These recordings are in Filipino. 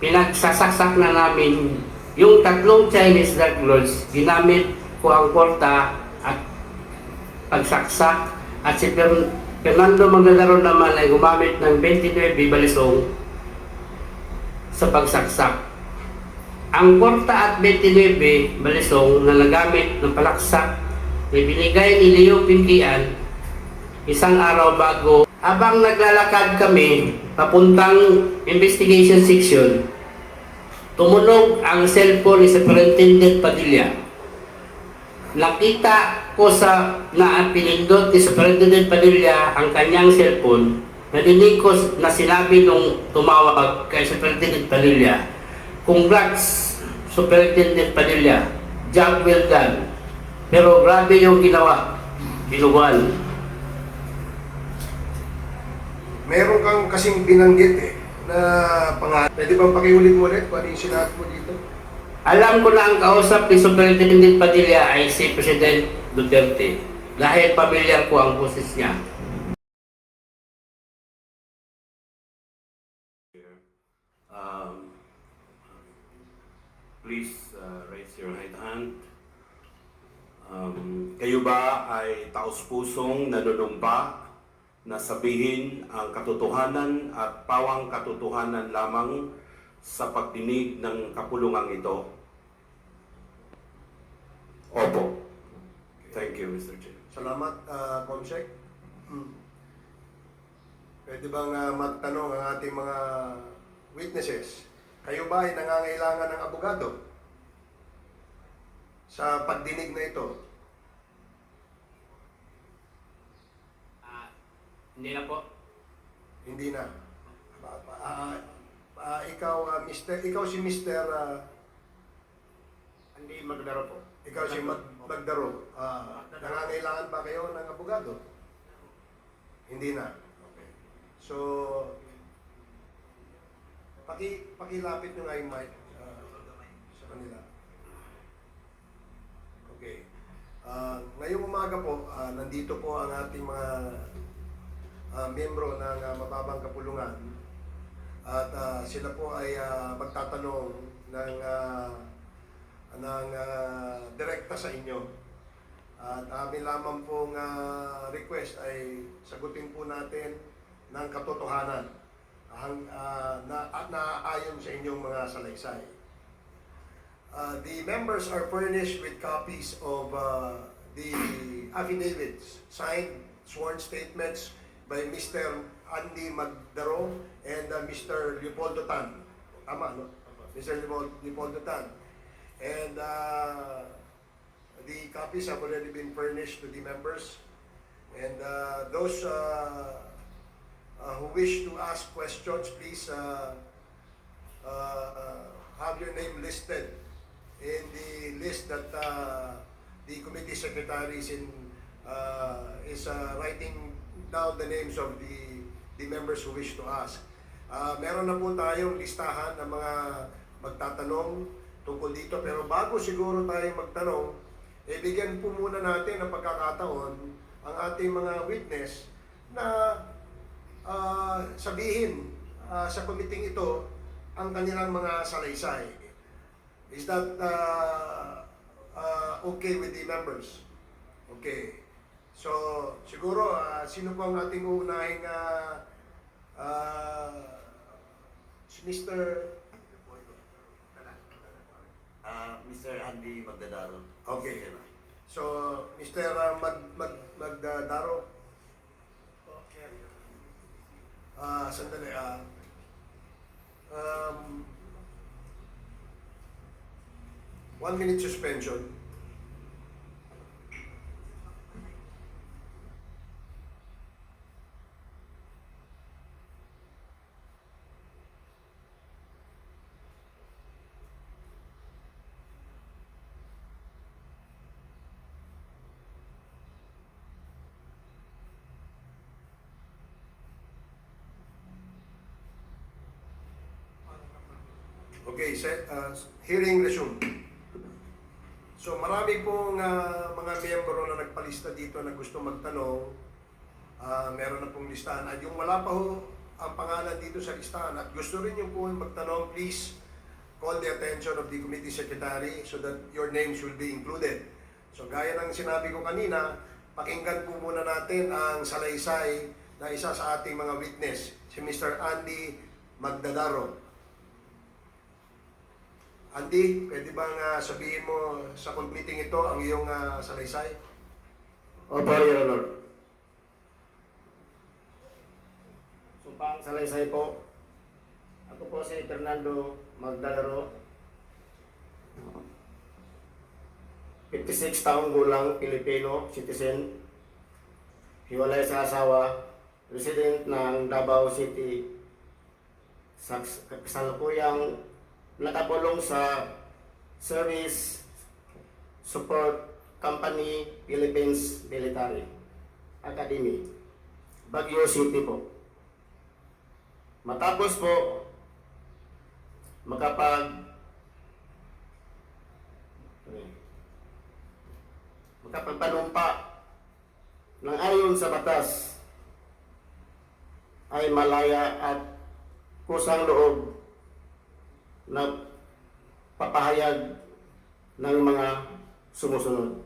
Pinagsasaksak na namin yung tatlong Chinese drug lords. Ginamit ko ang kwarta at pagsaksak, at si Fernando Magdadaro naman ay gumamit ng 29 balisong sa pagsaksak. Ang kwarta at 29 balisong na nagamit ng palaksak ay binigay ni Leo Pinkian isang araw bago. Habang naglalakad kami papuntang investigation section, tumunog ang cellphone ni Superintendent Padilla. Nakita ko sa pinindot ni Superintendent Padilla ang kanyang cellphone. Nadinig ko na sinabi nung tumawag kay Superintendent Padilla, "Congrats, Superintendent Padilla, job well done." Pero grabe yung ginawa, binuwal. Meron kang kasing binanggit na pangalan. Pwede bang pakiulit mo ulit kung ano yung sinabi mo dito? Alam ko na ang kausap ni Superintendent Padilla ay si President Duterte dahil pamilyar ko ang boses niya. Please raise your right hand. Kayo ba ay taos-pusong nanunumpa na sabihin ang katotohanan at pawang katotohanan lamang sa pagdinig ng kapulungang ito? Opo. Thank you, Mr. Chair. Salamat, Comsec. Pwede bang magtanong ang ating mga witnesses? Kayo ba ay nangangailangan ng abogado sa pagdinig na ito? Hindi na po. Hindi na. Ikaw, ikaw si Mr. Hindi magdaro po. Ikaw si Magdaro. Nangangailangan ba kayo ng abogado? Hindi na. Okay. So, pakilapit nyo nga yung mic sa kanila. Okay. Ngayong umaga po, nandito po ang ating mga miyembro ng mababang kapulungan at sila po ay magtatanong ng direkta sa inyo. At amin lamang pong request ay sagutin po natin ng katotohanan na ayon sa inyong mga salaysay. The members are furnished with copies of the affidavits, signed sworn statements by Mr. Andy Magdaro and Mr. Leopoldo Tan. Tama, no? Mr. Leopoldo Tan. And the copies have already been furnished to the members. And those who wish to ask questions, please have your name listed in the list that the committee secretary is writing down the names of the members who wish to ask. Meron na po tayong listahan ng mga magtatanong tungkol dito, pero bago siguro tayo magtanong, bigyan po muna natin ng pagkakataon ang ating mga witness na sabihin sa committee ito ang kanilang mga salaysay. Is that okay with the members? Okay. So, siguro, sino po ang ating uunahing si Mr. Mr. Andy Magdadaro. Okay. So, Mr. Magdadaro. Sandali. 1 minute suspension. Okay, hearing resume. So marami pong mga miyembro na nagpalista dito na gusto magtanong. Meron na pong listahan. At yung wala pa ho ang pangalan dito sa listahan at gusto rin yung po magtanong, please call the attention of the committee secretary so that your names will be included. So gaya ng sinabi ko kanina, pakinggan po muna natin ang salaysay na isa sa ating mga witness, si Mr. Andy Magdadaro. Andy, pwede bang sabihin mo sa meeting ito ang iyong salaysay? Opo, Your Honor. Sumpang salaysay po. Ako po si Fernando Magdalaro. 56 taong gulang, Pilipino, citizen. Hiwalay sa asawa, resident ng Davao City. Sa kasalukuyang nakapulong sa Service Support Company Philippines Military Academy, Baguio City po. Matapos po makapagpanumpa ng ayon sa batas ay malaya at kusang loob na papahayag ng mga sumusunod.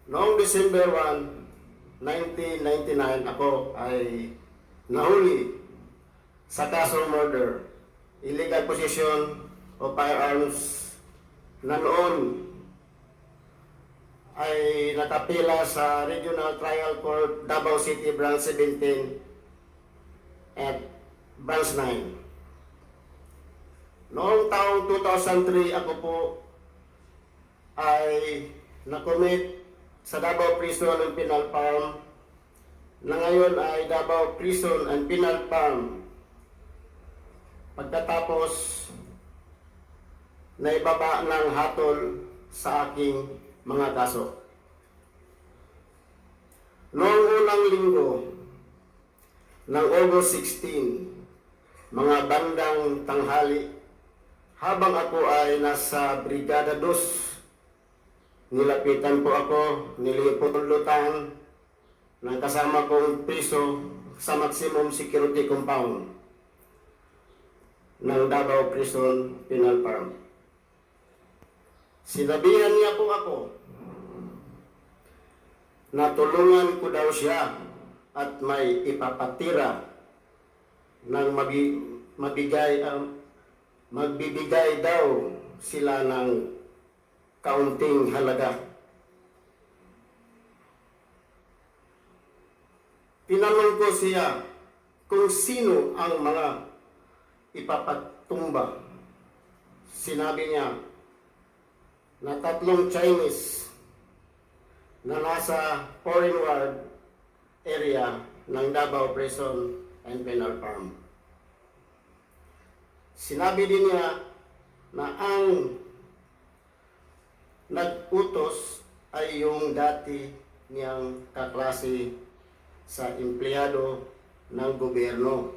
Noong December 1, 1999, ako ay nahuli sa kasong murder, illegal possession of firearms na noon ay nakapila sa Regional Trial Court, Davao City, Branch 17 at Branch 9. Noong taong 2003, ako po ay nakomit sa Davao Prison and Penal Farm na ngayon ay Davao Prison and Penal Farm. Pagkatapos na ibaba ng hatol sa aking mga kaso. Noong unang linggo ng August 16, mga bandang tanghali, habang ako ay nasa Brigada 2, nilapitan po ako, nilipulutan ng kasama kong piso sa maximum security compound ng Davao Prison Penal Farm. Sinabihan niya po ako na tulungan ko daw siya at may ipapatira ng magbibigay daw sila ng kaunting halaga. Tinanong ko siya kung sino ang mga ipapatumba. Sinabi niya na 3 Chinese na nasa foreign ward area ng Davao Prison and Penal Farm. Sinabi din niya na ang nag-utos ay yung dati niyang kaklase sa empleyado ng gobyerno.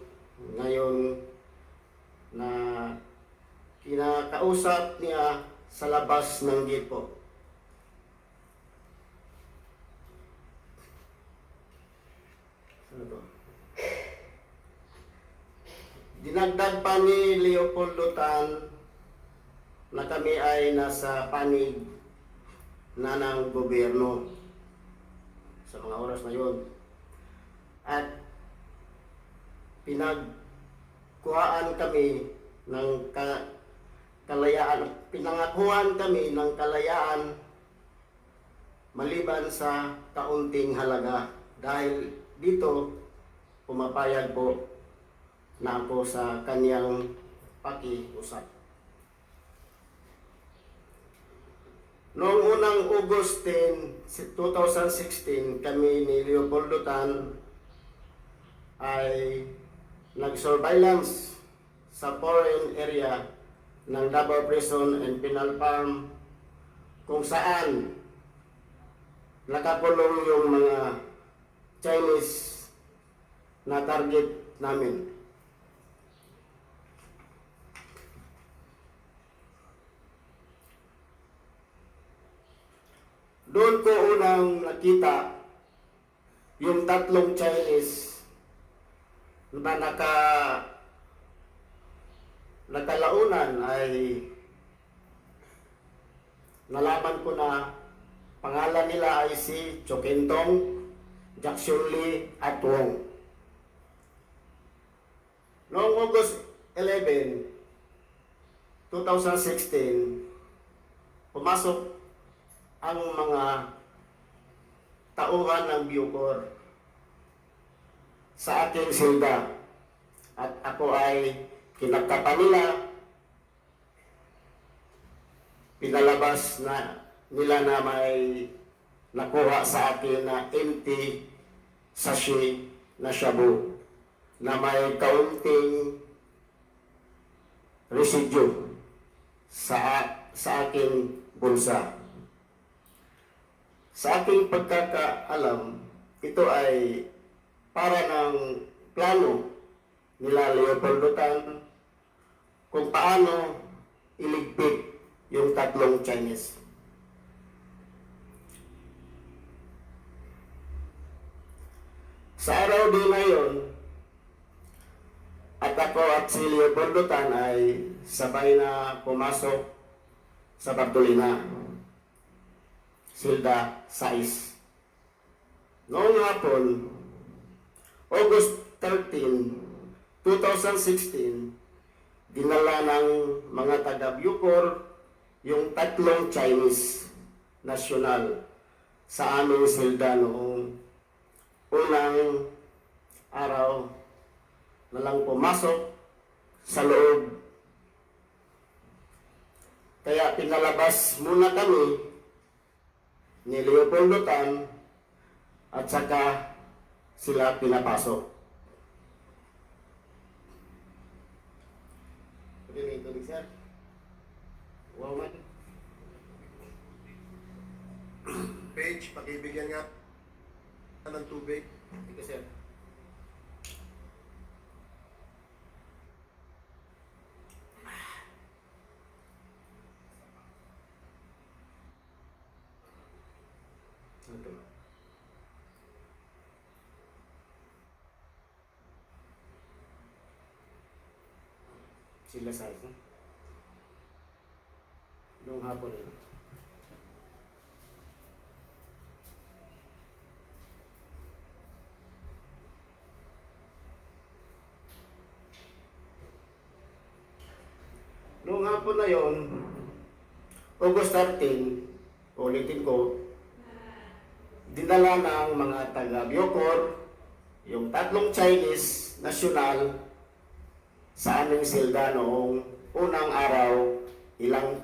Ngayon na kinakausap niya sa labas ng gate po. Dinagdag pa ni Leopoldo Tan na kami ay nasa panig na ng gobyerno sa mga oras na yun. At pinagkuhaan kami ng kalayaan, pinangakuhan kami ng kalayaan maliban sa kaunting halaga. Dahil dito, pumapayag po na ako sa kanyang pakiusap. Noong unang August 10, 2016, kami ni Leopoldo Tan ay nag-surveillance sa foreign area ng Davao Prison and Penal Farm kung saan nakakulong yung mga Chinese na target namin. Doon ko unang nakita yung 3 Chinese na nakalaunan ay nalaman ko na pangalan nila ay si Chokintong, Jackson Lee at Wong. Noong August 11, 2016, pumasok ang mga tauhan ng Bucor sa aking silda at ako ay kinagkapan nila, pinalabas na nila na may nakuha sa akin na empty sachet na shabu na may kaunting residue sa aking bulsa. Sa aking pagkakaalam, ito ay para ng plano nila Leopoldo Tan kung paano iligpit yung tatlong Chinese. Sa araw din na yun, at ako at si Leopoldo Tan ay sabay na pumasok sa Bartolina, Silda 6. Noong hapon, August 13, 2016, dinala ng mga taga-Bucor yung tatlong Chinese national sa aming silda noong unang araw na lang pumasok sa loob. Kaya pinalabas muna kami ni Leopoldo Tan at saka sila pinapasok. Tubig, sir. Wow, man. Page, pakibigyan nga ng tubig. Sige, sir. Ito. Sila sa ito. Noong hapon ito. Noong hapon na yon, August 13, ulitin ko, dinala ng mga taga-Bucor yung tatlong Chinese national sa aming silda noong unang araw, ilang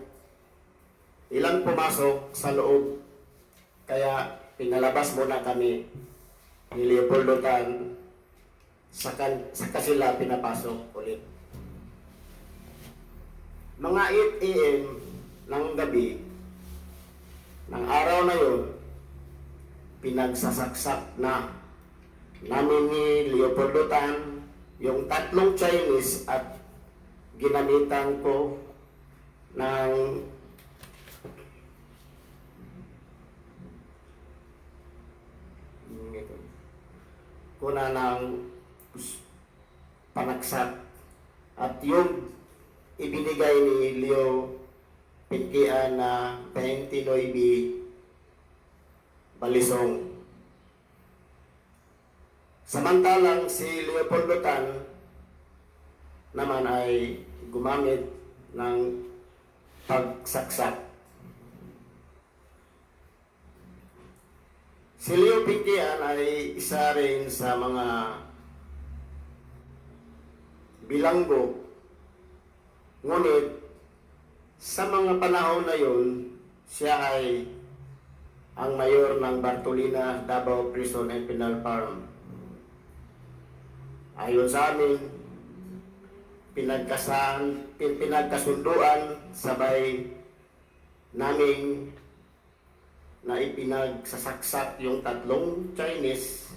pumasok sa loob. Kaya pinalabas muna kami ni Leopoldo Tan, saka sila pinapasok ulit. Mga 8 a.m. ng gabi ng araw na yun, pinagsasaksak na namin ni Leopoldo Tan yung tatlong Chinese at ginamitan ko ng panaksak at yung ibinigay ni Leo Pinkian na 29 balisong. Samantalang si Leopoldo Tan naman ay gumamit ng pagsaksak. Si Leo Pinkian ay isa rin sa mga bilanggo. Ngunit sa mga panahon na yun, siya ay ang mayor ng Bartolina, Davao Prison and Penal Farm. Ayon sa amin, pinagkasunduan sabay naming na ipinagsasaksak yung tatlong Chinese,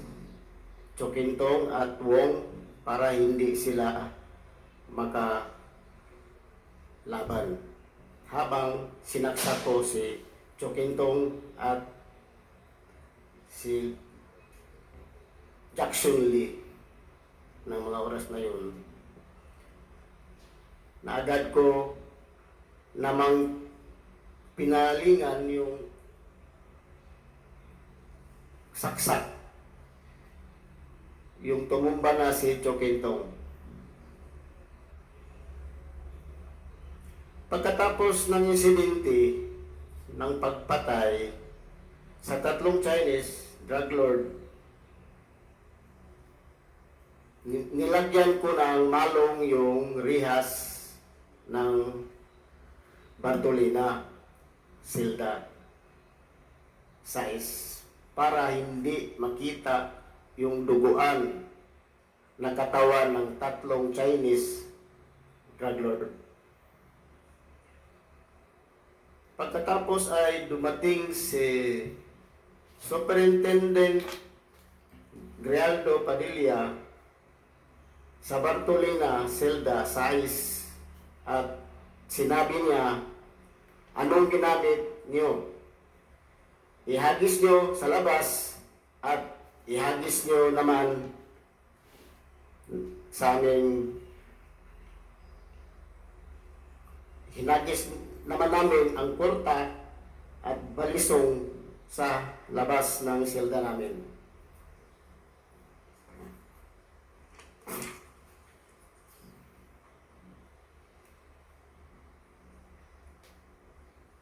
Chokintong at Wong, para hindi sila makalaban. Habang sinaksak ko si Chokintong at si Jackson Lee. ng mga oras na yun, na agad ko namang pinalingan yung saksak, yung tumumba na si Chokintong. Pagkatapos ng insidente ng pagpatay sa 3 Chinese drug lord, nilagyan ko ng malong yung rihas ng Bartolina Silda size para hindi makita yung duguan na katawan ng 3 Chinese drug lord. Pagkatapos ay dumating si Superintendent Grialdo Padilla sa Bartolina Celda size at sinabi niya, anong ginamit niyo? Ihagis niyo sa labas at ihagis niyo naman sa aming hinagis naman namin ang kurta at balisong sa labas ng selda namin.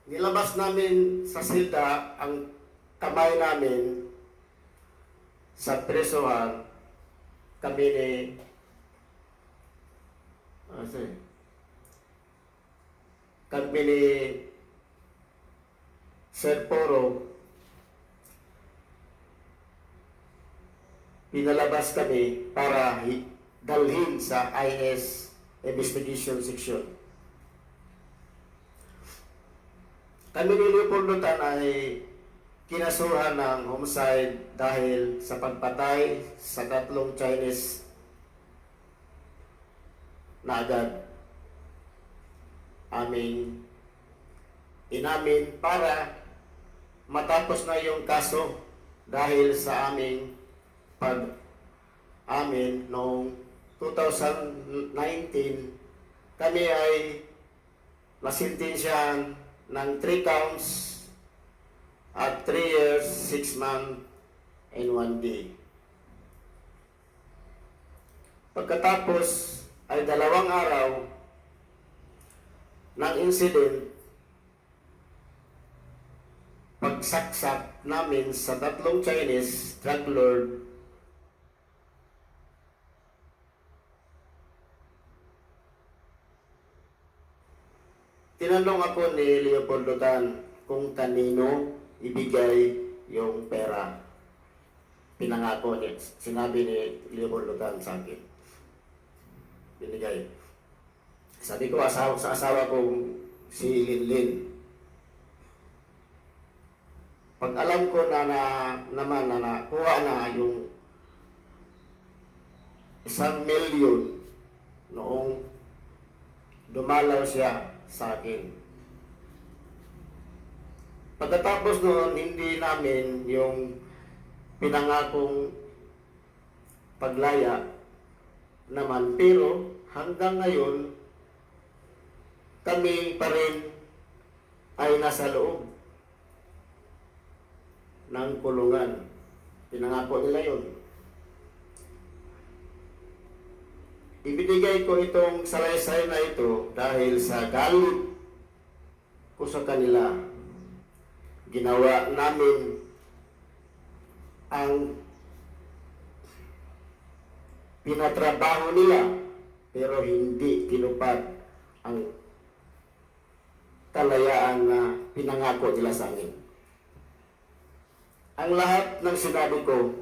Nilabas namin sa selda ang kamay namin sa presohan. Kami ni Sir Poro, pinalabas kami para dalhin sa IS Investigation Section. Kami ni Leopoldo Tan ay kinasuhan ng homicide dahil sa pagpatay sa 3 Chinese na agad aming inamin para matapos na yung kaso dahil sa aming pag-amin noong 2019 kami ay nasintensyahan ng 3 counts at 3 years, 6 months and 1 day. Pagkatapos ay 2 araw ng incident, pagsaksak namin sa 3 Chinese drug lord, tinanong ako ni Leopoldo Tan kung kanino ibigay yung pera. Pinangako niya, sinabi ni Leopoldo Tan sa akin. Binigay. Sabi ko sa asawa kong si Linlin. Pag alam ko na naman na nakuha na yung 1 milyon noong dumalaw siya sa akin. Pagkatapos noon, hindi namin yung pinangakong paglaya naman, pero hanggang ngayon kami pa rin ay nasa loob ng kulungan. Pinangako nila yun. Ibinigay ko itong salaysay na ito dahil sa galit ko sa kanila. Ginawa namin ang pinatrabaho nila pero hindi tinupad ang kalayaan na pinangako nila sa amin. Ang lahat ng sinabi ko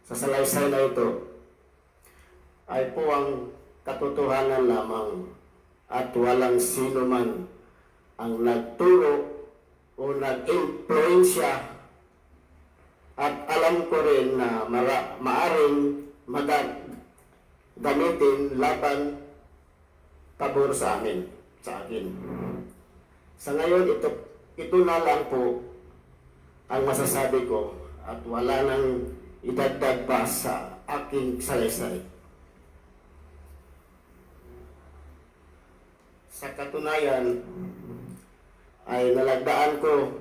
sa salaysay na ito ay po ang katotohanan lamang at walang sino man ang nagturo o nag-influensya, at alam ko rin na maaring gamitin laban pabor sa amin, sa akin. Sa ngayon, ito na lang po ang masasabi ko at wala nang idagdag pa sa aking salaysay. sa katunayan ay nalagdaan ko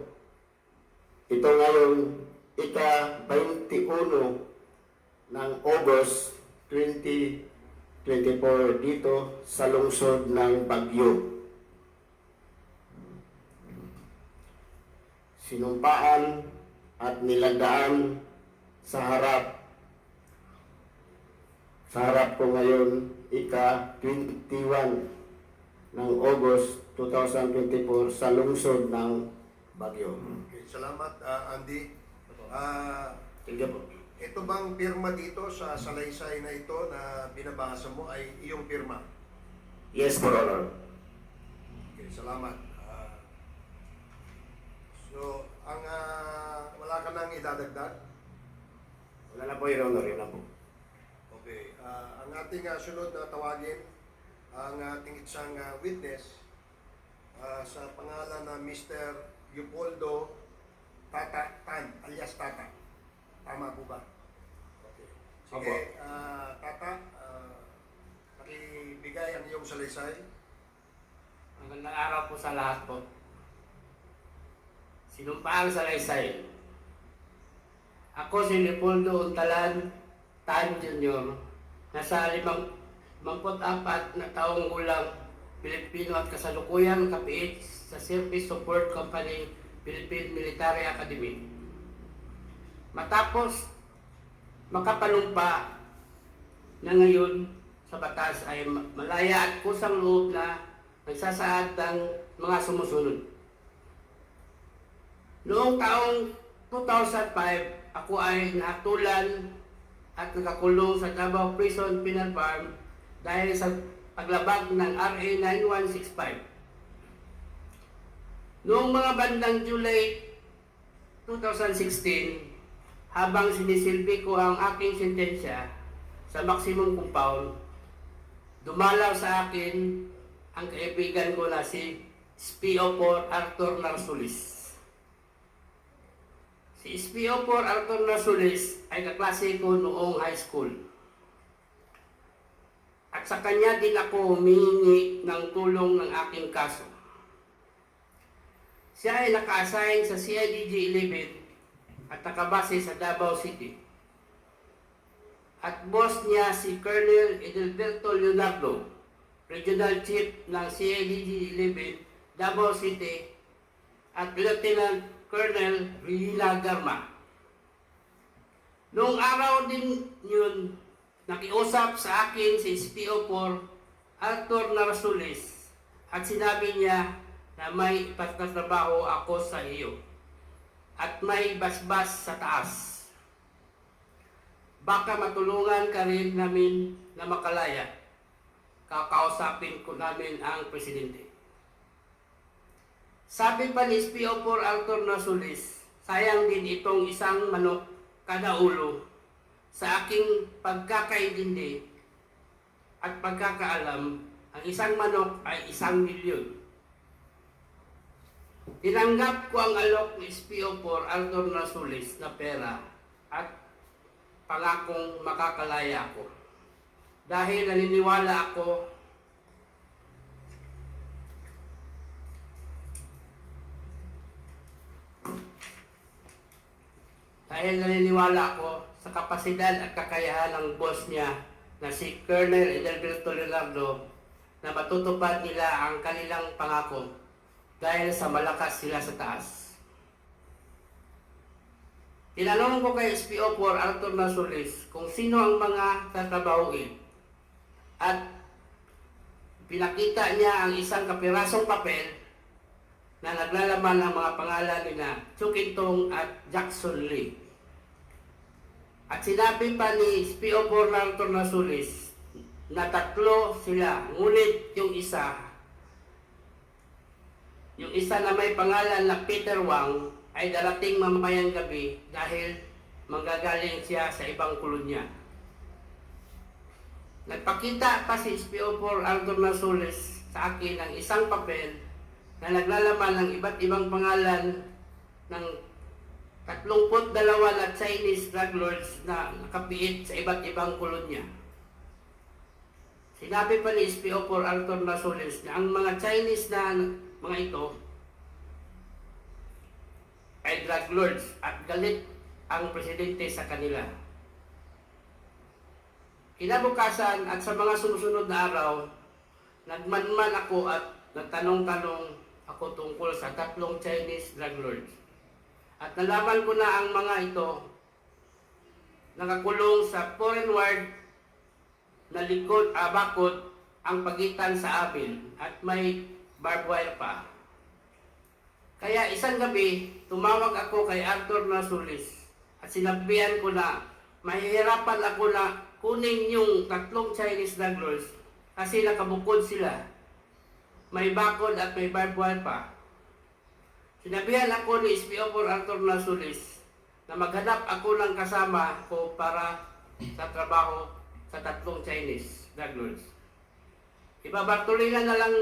ito ngayon ika-21 ng August 2024 dito sa lungsod ng Baguio. Sinumpaan at nilagdaan sa harap ko ngayon ika-21 ng August 2024 sa lungsod ng Baguio. Okay, salamat, Andy. Tingnan po. Ito bang pirma dito sa salaysay na ito na binabasa mo ay iyong pirma? Yes, Your Honor. Okay, salamat. So, wala ka nang idadagdag? Wala na po, Your Honor. Yun na po. Okay. Ang ating sunod na tawagin, ang ating isang witness sa pangalan na Mr. Leopoldo Tata Tan, alias Tata. Tama po ba? Okay. Sige, Tata, pakibigay ang iyong salaysay. Magandang araw po sa lahat po. Sinumpaan sa Salaysay. Ako si Leopoldo Untalan Tan Jr. Nasa 54 na taong gulang, Pilipino at kasalukuyang kapiit sa Service Support Company, Philippine Military Academy. Matapos makapanumpa na ngayon sa batas ay malaya at kusang loob na nagsasaad ng mga sumusunod. Noong taong 2005, ako ay nahatulan at nakakulong sa Davao Prison Penal Farm dahil sa paglabag ng RA 9165. Noong mga bandang July 2016, habang sinisilbi ko ang aking sentensya sa maximum compound, dumalaw sa akin ang kaibigan ko na si SPO4 Arthur Narsulis. Si SPO4 Arthur Narsulis ay kaklase ko noong high school. At sa kanya din ako humihingi ng tulong ng aking kaso. Siya ay naka-assign sa CIDG 11 at nakabase sa Davao City. At boss niya si Colonel Edelberto Leonardo, Regional Chief ng CIDG 11 Davao City, at Lieutenant Colonel Rila Garma. Noong araw din yun, nakiusap sa akin si SPO4 Arthur Narsulis at sinabi niya na may ipagtatrabaho ako sa iyo at may basbas sa taas. Baka matulungan ka rin namin na makalaya. Kakausapin ko namin ang presidente. Sabi pa ni SPO4 Arthur Narsulis, sayang din itong isang manok kada ulo. Sa aking pagkakaintindi at pagkakaalam, ang isang manok ay 1 milyon. Tinanggap ko ang alok ni SPO4 Arthur Narsulis na pera at pangakong makakalaya ako. Dahil naniniwala ako sa kapasidad at kakayahan ng boss niya na si Colonel Edelberto Leonardo na matutupad nila ang kanilang pangako dahil sa malakas sila sa taas. Tinanong ko kay SPO4 Arthur Narsulis kung sino ang mga tatrabahuin at pinakita niya ang isang kapirasong papel na naglalaman ng mga pangalan ni na Chukintong at Jackson Lee. At sinabi pa ni SPO4 Arthur Narsulis na 3 sila, ngunit yung isa na may pangalan na Peter Wang ay darating mamayang gabi dahil manggagaling siya sa ibang kolonya. Nagpakita pa si SPO4 Arthur Narsulis sa akin ng isang papel na naglalaman ng iba't ibang pangalan ng 32 na Chinese drug lords na nakapiit sa iba't ibang kolonya. Sinabi pa ni SPO4 Arthur Nasulis na ang mga Chinese na mga ito ay drug lords at galit ang presidente sa kanila. Kinabukasan at sa mga sumusunod na araw, nagmanman ako at nagtanong-tanong ako tungkol sa tatlong Chinese drug lords. At nalaman ko na ang mga ito nakakulong sa foreign ward na bakod ang pagitan sa amin at may barbed wire pa. Kaya isang gabi, tumawag ako kay Arthur Nasulis at sinabihan ko na mahihirapan ako na kunin yung tatlong Chinese drug lords kasi nakabukod sila. May bakod at may barbed wire pa. Sinabihan ako ni SPO4 Arthur Nasulis na maghanap ako ng kasama ko para sa trabaho sa tatlong Chinese drug lords. Ibabartolina na lang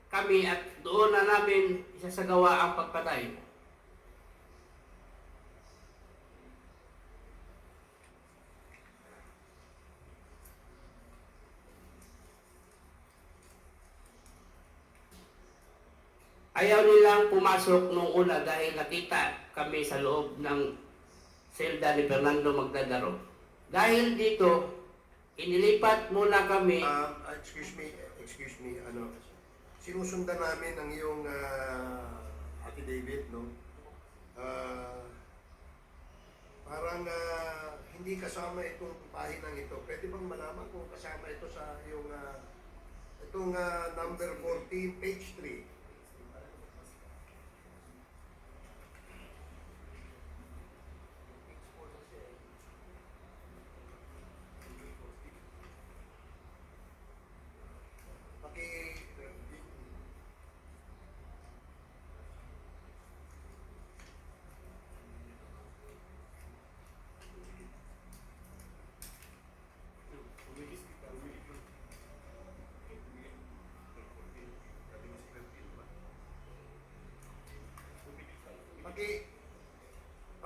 kami at doon na namin isasagawa ang pagpatay. Ayaw nilang pumasok nung una dahil nakita kami sa loob ng selda ni Fernando Magdadaro. Dahil dito, inilipat muna kami. Excuse me, sinusundan namin ang iyong affidavit, no? Parang hindi kasama itong pahinang ito. Pwede bang malaman kung kasama ito sa iyong itong number 14, page 3?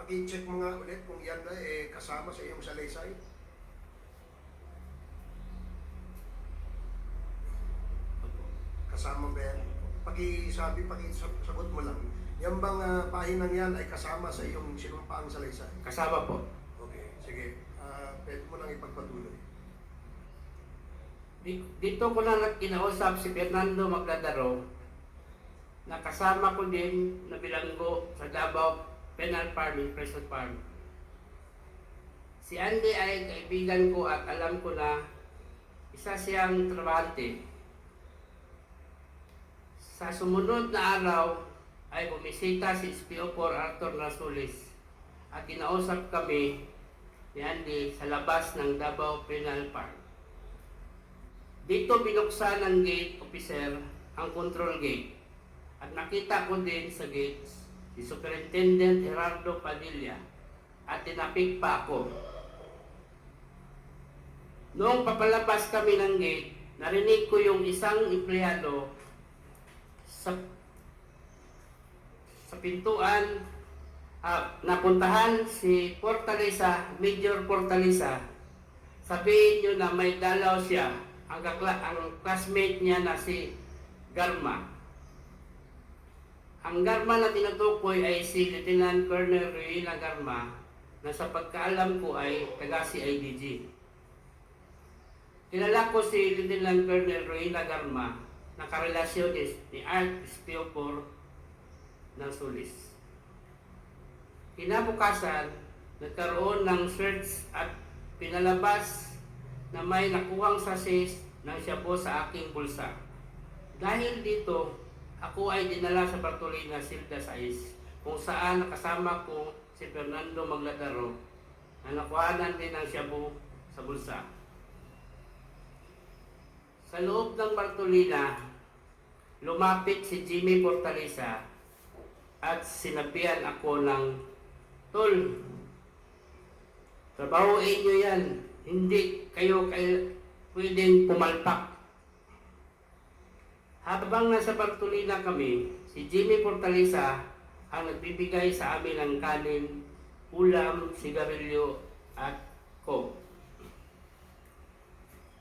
Paki-check mo nga ulit kung yan na kasama sa iyong salaysay. Kasama ba yan? Pakisagot mo lang. Yan bang pahinang yan ay kasama sa iyong sinumpaang salaysay? Kasama po. Okay, sige. Pwede mo lang ipagpatuloy. Dito ko na kinausap si Fernando Magdadaro na kasama ko din na bilanggo sa Davao Penal Farm, Prison Farm. Si Andy ay kaibigan ko at alam ko na isa siyang trabahante. Sa sumunod na araw ay bumisita si SPO4 Arthur Nasulis at kinausap kami ni Andy sa labas ng Davao Penal Farm. Dito binuksan ng gate officer ang control gate at nakita ko din sa gate si Superintendent Gerardo Padilla at tinapik pa ako. Noong papalabas kami ng gate, narinig ko yung isang empleyado sa pintuan napuntahan si Fortaleza, Major Fortaleza. Sabihin nyo na may dalaw siya, ang classmate niya na si Garma. Ang Garma na tinutukoy ay si Lieutenant Colonel Ruila Garma na sa pagkaalam ko ay taga CIDG. Kilala ko si Lieutenant Colonel Ruila Garma na karelasyon ni Art SPO4 Nasulis. Kinabukasan, nagkaroon ng search at pinalabas na may nakuhang sasis ng shabu sa aking bulsa. Dahil dito, ako ay dinala sa Bartolina Silda 6 kung saan nakasama ko si Fernando Magdadaro na nakuhanan din ng shabu sa bulsa. Sa loob ng Bartolina, lumapit si Jimmy Fortaleza at sinabihan ako ng, "Tol, trabahoin nyo yan. Hindi kayo pwedeng pumalpak." Habang nasa Bartolina kami, si Jimmy Fortaleza ang nagbibigay sa amin ng kanin, ulam, sigarilyo at coke.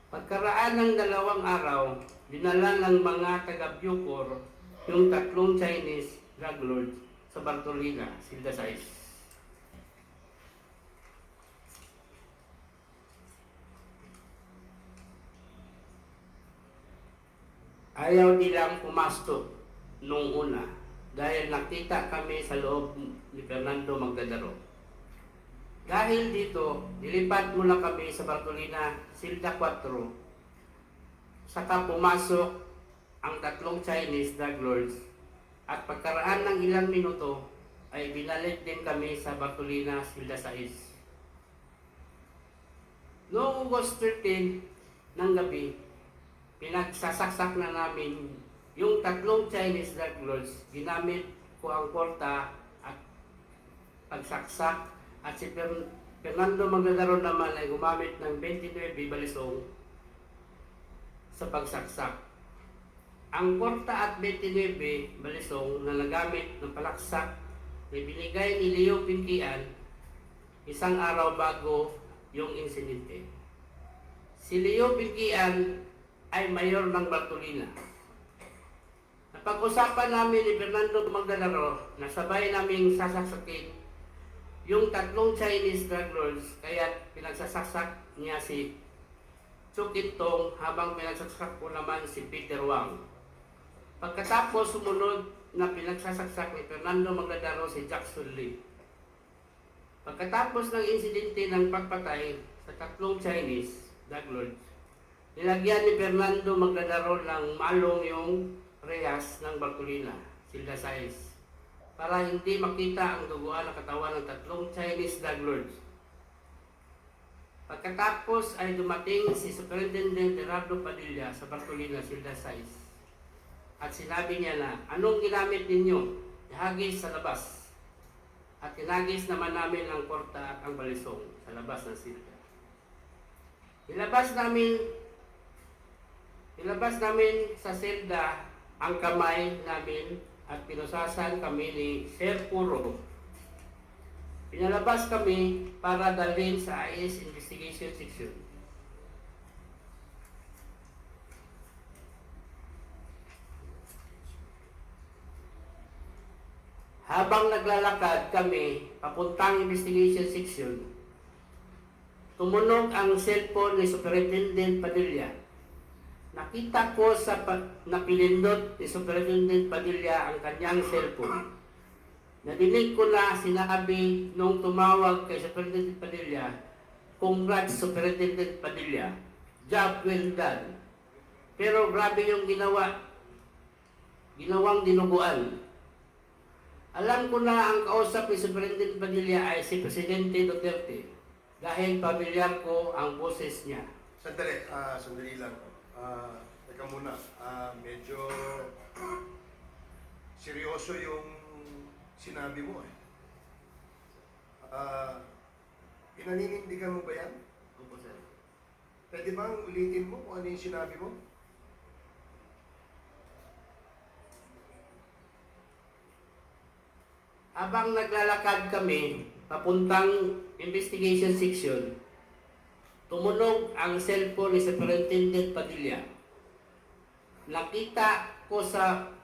Pagkaraan ng 2 araw, dinala ng mga taga-Bucor yung 3 Chinese drug lords sa Bartolina, Silda Sais. Ayaw nilang pumasok nung una dahil nakita kami sa loob ni Fernando Magdadaro. Dahil dito, nilipat muna kami sa Bartolina, Silda 4. Saka pumasok ang 3 Chinese drug lords at pagkaraan ng ilang minuto ay binalik din kami sa Bartolina, Silda 6. Noong August 13 ng gabi, pinagsasaksak na namin yung 3 Chinese drug lords. Ginamit ko ang porta at pagsaksak at si Fernando Magdadaro naman ay gumamit ng 29 balisong sa pagsaksak. Ang porta at 29 balisong na nagamit ng palaksak ay binigay ni Leo Pinquian 1 araw bago yung insidente. Si Leo Pinquian ay mayor ng Bartolina. Napag-usapan namin ni Fernando Magdadaro na sabay naming sasaksakin yung 3 Chinese drug lords, kaya pinagsasaksak niya si Chukitong habang pinagsasaksak ko naman si Peter Wang. Pagkatapos sumunod na pinagsasaksak ni Fernando Magdadaro si Jackson Lee. Pagkatapos ng insidente ng pagpatay sa 3 Chinese drug lords, nilagyan ni Fernando Magdadaro ng malong yung rehas ng Bartolina, Silda 6, para hindi makita ang duguan ng katawan ng 3 Chinese drug lords. Pagkatapos ay dumating si Superintendent Gerardo Padilla sa Bartolina, Silda 6, at sinabi niya na, anong ginamit ninyo? Ihagis sa labas. At tinagis naman namin ang porta at ang balisong sa labas ng silda. Ilabas namin sa silda ang kamay namin at pinusasan kami ni Sir Puro. Pinalabas kami para dalhin sa IS Investigation Section. Habang naglalakad kami papuntang Investigation Section, tumunog ang cellphone ni Superintendent Padilla. Nakita ko na pinindot ni Superintendent Padilla ang kanyang cellphone. Nadinig ko na sinabi nung tumawag kay Superintendent Padilla, "Congrats Superintendent Padilla, job well done." Pero grabe yung ginawang dinuguan. Alam ko na ang kausap ni Superintendent Padilla ay si Presidente Duterte dahil pamilyar ko ang boses niya. Sandali lang. Teka muna. Medyo seryoso yung sinabi mo eh. Pinaninindigan mo ba yan? Opo, sir. Pwede bang ulitin mo kung ano yung sinabi mo? Habang naglalakad kami papuntang Investigation Section, tumunog ang cellphone ni Superintendent Padilla. Nakita ko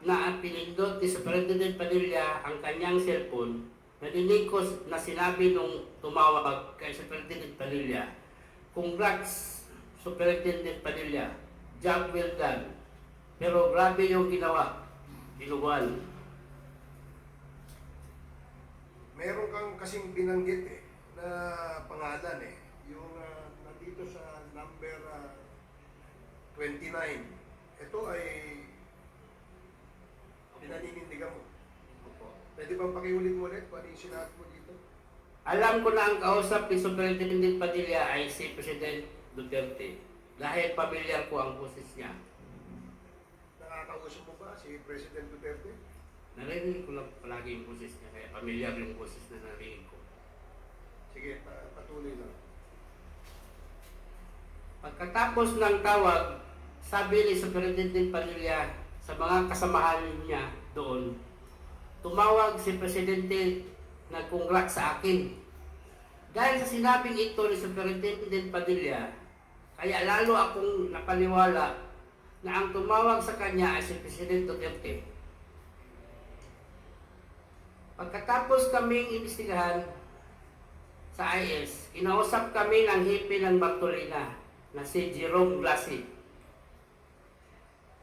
na pinindot ni Superintendent Padilla ang kanyang cellphone. Nadinig ko na sinabi nung tumawag kay Superintendent Padilla, "Congrats Superintendent Padilla, job well done." Pero grabe yung dinuguan. Meron kang kasing binanggit eh, na pangalan eh. Yung nandito sa number 29. Ito ay pinaninindigan mo. Pwede bang pakiulit mo ulit kung ano yung sinabi mo dito? Alam ko na ang kausap ni Superintendent Padilla ay si President Duterte dahil pamilyar ko ang boses niya. Nakakausap mo ba si President Duterte? Narinig ko lang palagi yung boses niya, kaya pamilyar yung boses na narinig ko. Sige, patuloy lang. Pagkatapos ng tawag, sabi ni Superintendent Padilla sa mga kasamahan niya doon, tumawag si Presidente na congrats sa akin. Dahil sa sinabing ito ni Superintendent Padilla, Kaya lalo akong napaniwala na ang tumawag sa kanya ay si Presidente Duterte. Pagkatapos kaming imbestigahan sa IS, kinausap kami ng hipi ng Bartolina na si Jerome Blasi.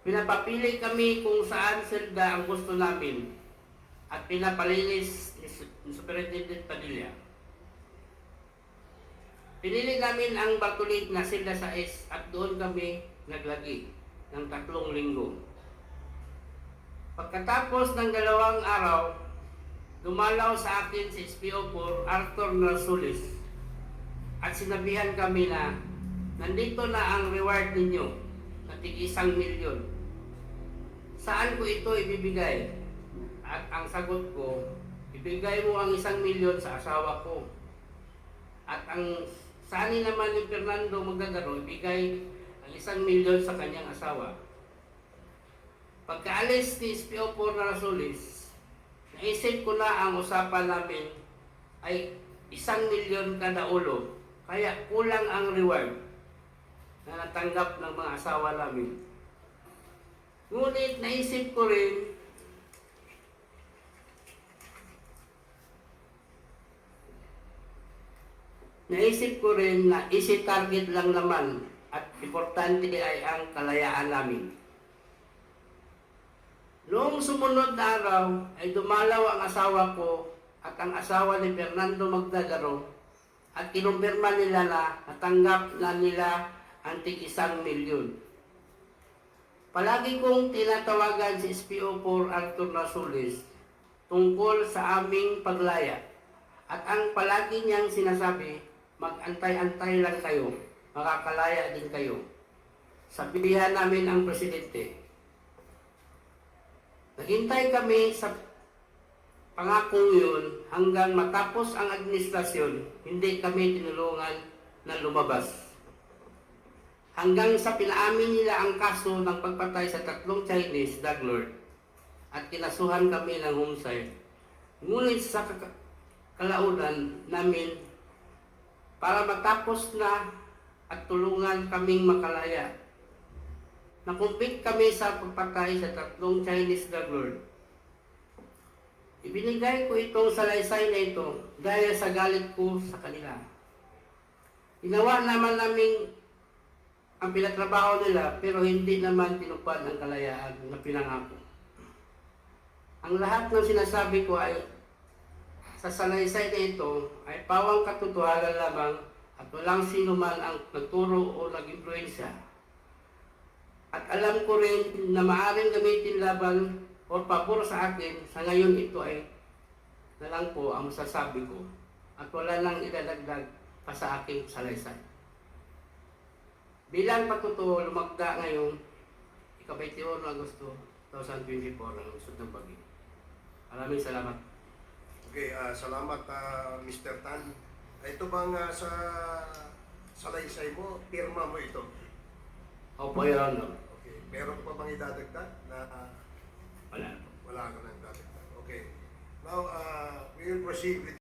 Pinapapili kami kung saan selda ang gusto namin at pinapalinis ni Superintendent Padilla. Pinili namin ang Bartolina na selda sa IS at doon kami naglagi ng 3 linggo. Pagkatapos ng 2 araw, dumalaw sa akin si SPO4 Arthur Narsulis at sinabihan kami na nandito na ang reward ninyo na tig-1 milyon. Saan ko ito ibibigay? At ang sagot ko, ibigay mo ang 1 milyon sa asawa ko. At ang sani naman ni Fernando Magdadaro, ibigay ang 1 milyon sa kanyang asawa. Pagkaalis ni SPO4 Narsulis, naisip ko na ang usapan namin ay 1 milyon kada ulo. Kaya kulang ang reward na natanggap ng mga asawa namin. Ngunit naisip ko rin na easy target lang naman at importante ay ang kalayaan namin. Noong sumunod na araw ay dumalaw ang asawa ko at ang asawa ni Fernando Magdadaro at kinumpirma nila na natanggap na nila ang tig-1 milyon. Palagi kong tinatawagan si SPO4 Arthur Narsulis tungkol sa aming paglaya at ang palagi niyang sinasabi, mag-antay-antay lang kayo, makakalaya din kayo. Sabihan namin ang presidente. Naghintay kami sa pangakong yun hanggang matapos ang administrasyon, hindi kami tinulungan na lumabas. Hanggang sa pinaamin nila ang kaso ng pagpatay sa 3 Chinese drug lord at kinasuhan kami ng homicide. Ngunit sa kalaunan namin para matapos na at tulungan kaming makalaya, nakumpit kami sa pagpatay sa 3 Chinese drug lord. Ibinigay ko itong salaysay na ito dahil sa galit ko sa kanila. Ginawa naman namin ang pinatrabaho nila pero hindi naman tinupad ang kalayaan na pinangako. Ang lahat ng sinasabi ko ay sa salaysay na ito ay pawang katotohanan lamang at walang sino man ang nagturo o nag-impluensya. At alam ko rin na maaaring gamitin laban o pabor sa akin, sa ngayon ito ay na lang po ang masasabi ko at wala nang idadagdag pa sa aking salaysay. Bilang patutuo, lumagda ngayon, 21 Agosto 2024 ang usod ng bagyo. Maraming salamat. Okay, salamat Mr. Tan. Ito bang sa salaysay mo, pirma mo ito? Opo, Your Honor. Okay, meron pa bang idadagdag na Wala. wala ka nang dadagdag? Okay. Now, we will proceed with